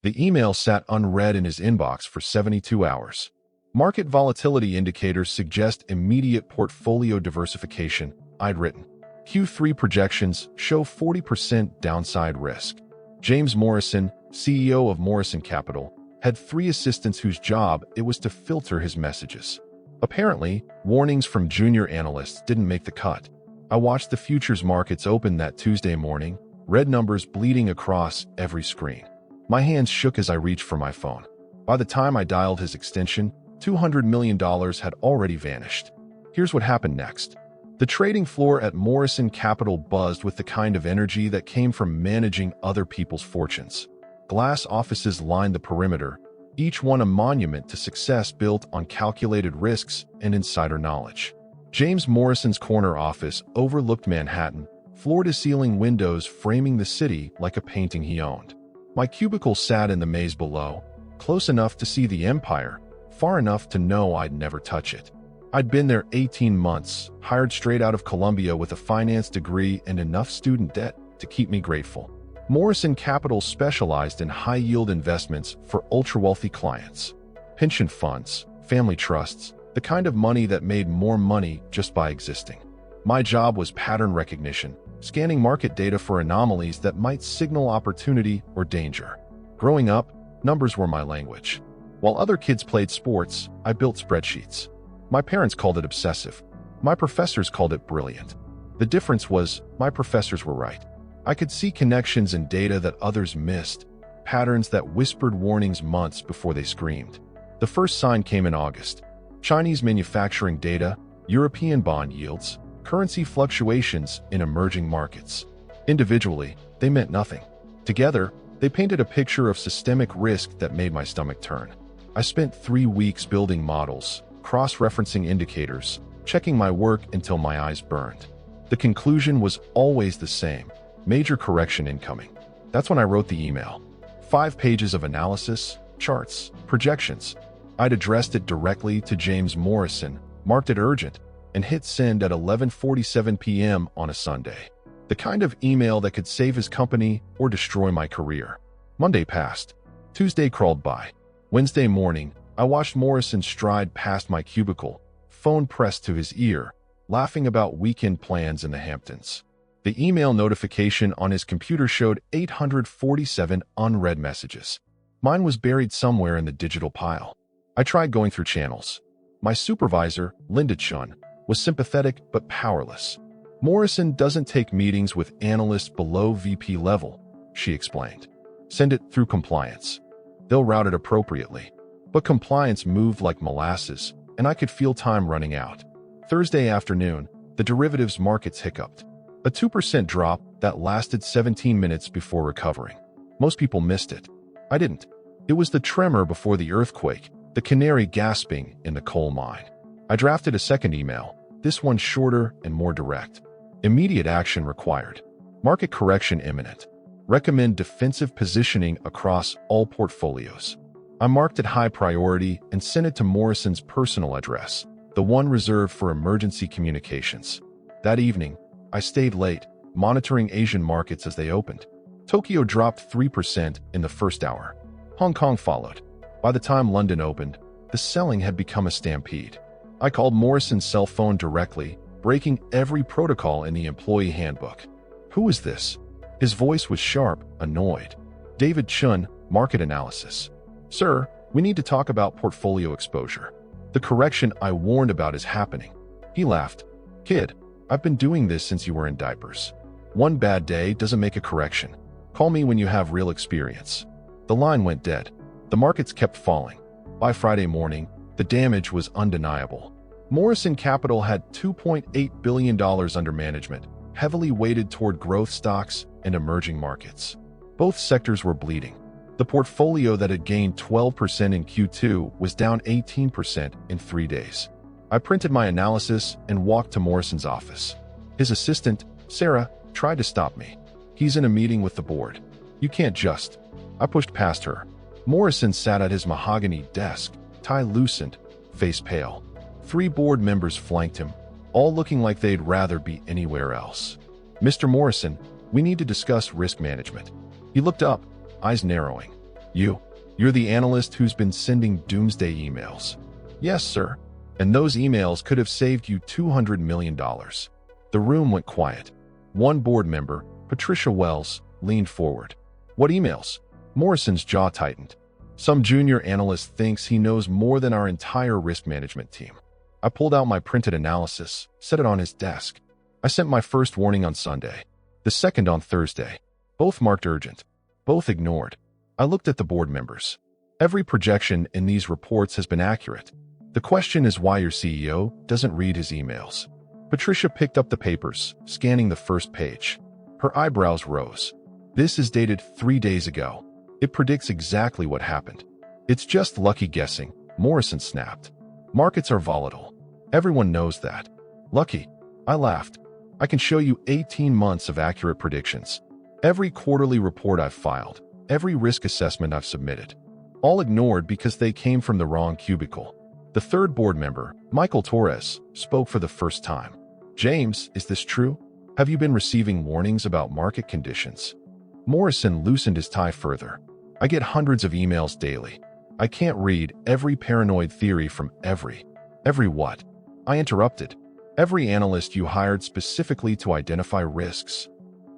The email sat unread in his inbox for 72 hours. Market volatility indicators suggest immediate portfolio diversification, I'd written. Q3 projections show 40% downside risk. James Morrison, CEO of Morrison Capital, had 3 assistants whose job it was to filter his messages. Apparently, warnings from junior analysts didn't make the cut. I watched the futures markets open that Tuesday morning, red numbers bleeding across every screen. My hands shook as I reached for my phone. By the time I dialed his extension, $200 million had already vanished. Here's what happened next. The trading floor at Morrison Capital buzzed with the kind of energy that came from managing other people's fortunes. Glass offices lined the perimeter, each one a monument to success built on calculated risks and insider knowledge. James Morrison's corner office overlooked Manhattan, floor-to-ceiling windows framing the city like a painting he owned. My cubicle sat in the maze below, close enough to see the empire, far enough to know I'd never touch it. I'd been there 18 months, hired straight out of Columbia with a finance degree and enough student debt to keep me grateful. Morrison Capital specialized in high-yield investments for ultra-wealthy clients. Pension funds, family trusts, the kind of money that made more money just by existing. My job was pattern recognition, scanning market data for anomalies that might signal opportunity or danger. Growing up, numbers were my language. While other kids played sports, I built spreadsheets. My parents called it obsessive. My professors called it brilliant. The difference was, my professors were right. I could see connections in data that others missed, patterns that whispered warnings months before they screamed. The first sign came in August. Chinese manufacturing data, European bond yields, currency fluctuations in emerging markets. Individually, they meant nothing. Together, they painted a picture of systemic risk that made my stomach turn. I spent 3 weeks building models, cross-referencing indicators, checking my work until my eyes burned. The conclusion was always the same: major correction incoming. That's when I wrote the email. 5 pages of analysis, charts, projections. I'd addressed it directly to James Morrison, marked it urgent, and hit send at 11:47 p.m. on a Sunday. The kind of email that could save his company or destroy my career. Monday passed. Tuesday crawled by. Wednesday morning, I watched Morrison stride past my cubicle, phone pressed to his ear, laughing about weekend plans in the Hamptons. The email notification on his computer showed 847 unread messages. Mine was buried somewhere in the digital pile. I tried going through channels. My supervisor, Linda Chun, was sympathetic but powerless. Morrison doesn't take meetings with analysts below VP level, she explained. Send it through compliance. They'll route it appropriately. But compliance moved like molasses, and I could feel time running out. Thursday afternoon, the derivatives markets hiccuped. A 2% drop that lasted 17 minutes before recovering. Most people missed it. I didn't. It was the tremor before the earthquake, the canary gasping in the coal mine. I drafted a second email, this one shorter and more direct. Immediate action required. Market correction imminent. Recommend defensive positioning across all portfolios. I marked it high priority and sent it to Morrison's personal address, the one reserved for emergency communications. That evening, I stayed late, monitoring Asian markets as they opened. Tokyo dropped 3% in the first hour. Hong Kong followed. By the time London opened, the selling had become a stampede. I called Morrison's cell phone directly, breaking every protocol in the employee handbook. Who is this? His voice was sharp, annoyed. David Chun, market analysis. Sir, we need to talk about portfolio exposure. The correction I warned about is happening. He laughed. Kid, I've been doing this since you were in diapers. One bad day doesn't make a correction. Call me when you have real experience. The line went dead. The markets kept falling. By Friday morning, the damage was undeniable. Morrison Capital had $2.8 billion under management, heavily weighted toward growth stocks and emerging markets. Both sectors were bleeding. The portfolio that had gained 12% in Q2 was down 18% in 3 days. I printed my analysis and walked to Morrison's office. His assistant, Sarah, tried to stop me. He's in a meeting with the board. You can't just. I pushed past her. Morrison sat at his mahogany desk, tie loosened, face pale. 3 board members flanked him, all looking like they'd rather be anywhere else. Mr. Morrison, we need to discuss risk management. He looked up, eyes narrowing. You're the analyst who's been sending doomsday emails. Yes, sir. And those emails could have saved you $200 million. The room went quiet. One board member, Patricia Wells, leaned forward. What emails? Morrison's jaw tightened. Some junior analyst thinks he knows more than our entire risk management team. I pulled out my printed analysis, set it on his desk. I sent my first warning on Sunday, the second on Thursday. Both marked urgent, both ignored. I looked at the board members. Every projection in these reports has been accurate. The question is why your CEO doesn't read his emails. Patricia picked up the papers, scanning the first page. Her eyebrows rose. This is dated 3 days ago. It predicts exactly what happened. It's just lucky guessing, Morrison snapped. Markets are volatile. Everyone knows that. Lucky? I laughed. I can show you 18 months of accurate predictions. Every quarterly report I've filed, every risk assessment I've submitted. All ignored because they came from the wrong cubicle. The third board member, Michael Torres, spoke for the first time. James, is this true? Have you been receiving warnings about market conditions? Morrison loosened his tie further. I get hundreds of emails daily. I can't read every paranoid theory from every what? I interrupted. Every analyst you hired specifically to identify risks.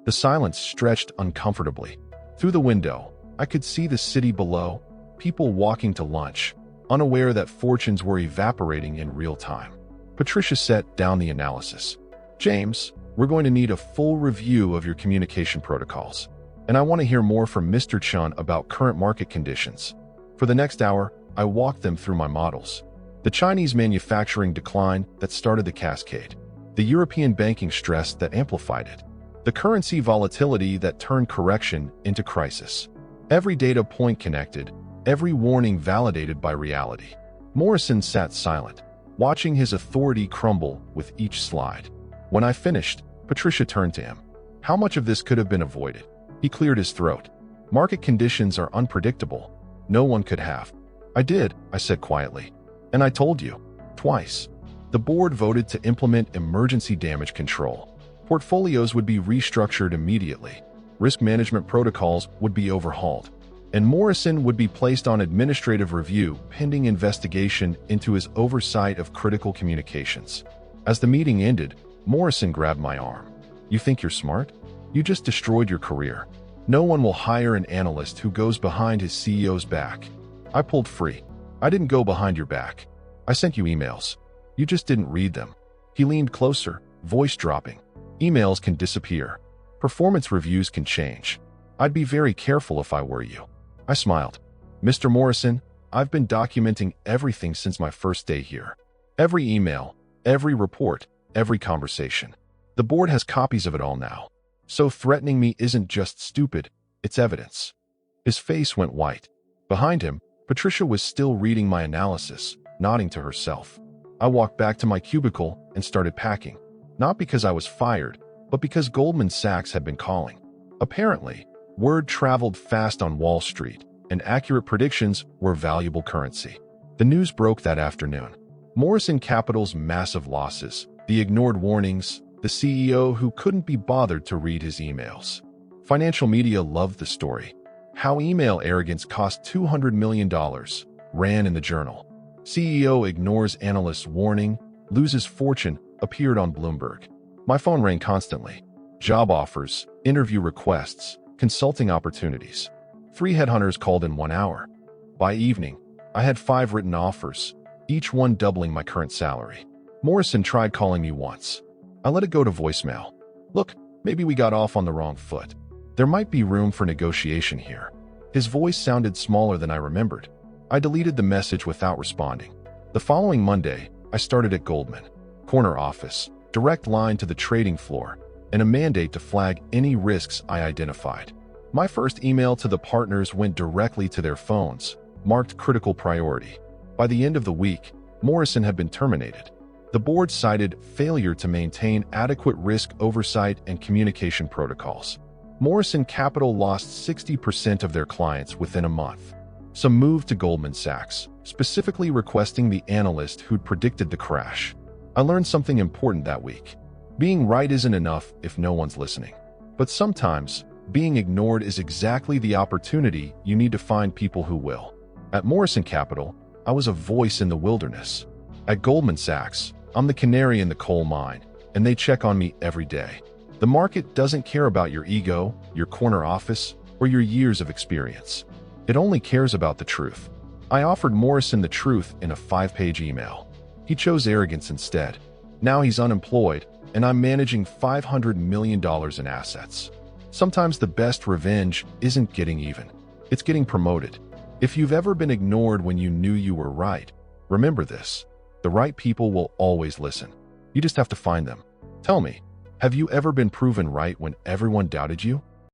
The silence stretched uncomfortably. Through the window, I could see the city below, people walking to lunch, unaware that fortunes were evaporating in real time. Patricia set down the analysis. James, we're going to need a full review of your communication protocols. And I want to hear more from Mr. Chun about current market conditions. For the next hour, I walked them through my models. The Chinese manufacturing decline that started the cascade. The European banking stress that amplified it. The currency volatility that turned correction into crisis. Every data point connected, every warning validated by reality. Morrison sat silent, watching his authority crumble with each slide. When I finished, Patricia turned to him. How much of this could have been avoided? He cleared his throat. Market conditions are unpredictable. No one could have. I did, I said quietly. And I told you. Twice. The board voted to implement emergency damage control. Portfolios would be restructured immediately. Risk management protocols would be overhauled. And Morrison would be placed on administrative review pending investigation into his oversight of critical communications. As the meeting ended, Morrison grabbed my arm. You think you're smart? You just destroyed your career. No one will hire an analyst who goes behind his CEO's back. I pulled free. I didn't go behind your back. I sent you emails. You just didn't read them. He leaned closer, voice dropping. Emails can disappear. Performance reviews can change. I'd be very careful if I were you. I smiled. Mr. Morrison, I've been documenting everything since my first day here. Every email, every report, every conversation. The board has copies of it all now. So threatening me isn't just stupid, it's evidence. His face went white. Behind him, Patricia was still reading my analysis, nodding to herself. I walked back to my cubicle and started packing. Not because I was fired, but because Goldman Sachs had been calling. Apparently, word traveled fast on Wall Street, and accurate predictions were valuable currency. The news broke that afternoon. Morrison Capital's massive losses, the ignored warnings, the CEO who couldn't be bothered to read his emails. Financial media loved the story. How email arrogance cost $200 million, ran in the journal. CEO ignores analyst's warning, loses fortune, appeared on Bloomberg. My phone rang constantly. Job offers, interview requests, consulting opportunities. 3 headhunters called in 1 hour. By evening, I had 5 written offers, each one doubling my current salary. Morrison tried calling me once. I let it go to voicemail. Look, maybe we got off on the wrong foot. There might be room for negotiation here. His voice sounded smaller than I remembered. I deleted the message without responding. The following Monday, I started at Goldman. Corner office, direct line to the trading floor, and a mandate to flag any risks I identified. My first email to the partners went directly to their phones, marked critical priority. By the end of the week, Morrison had been terminated. The board cited failure to maintain adequate risk oversight and communication protocols. Morrison Capital lost 60% of their clients within a month. Some moved to Goldman Sachs, specifically requesting the analyst who'd predicted the crash. I learned something important that week. Being right isn't enough if no one's listening. But sometimes, Being ignored is exactly the opportunity you need to find people who will. At Morrison Capital, I was a voice in the wilderness. At Goldman Sachs, I'm the canary in the coal mine, and they check on me every day. The market doesn't care about your ego, your corner office, or your years of experience. It only cares about the truth. I offered Morrison the truth in a 5-page email. He chose arrogance instead. Now he's unemployed, and I'm managing $500 million in assets. Sometimes the best revenge isn't getting even. It's getting promoted. If you've ever been ignored when you knew you were right, remember this. The right people will always listen. You just have to find them. Tell me, have you ever been proven right when everyone doubted you?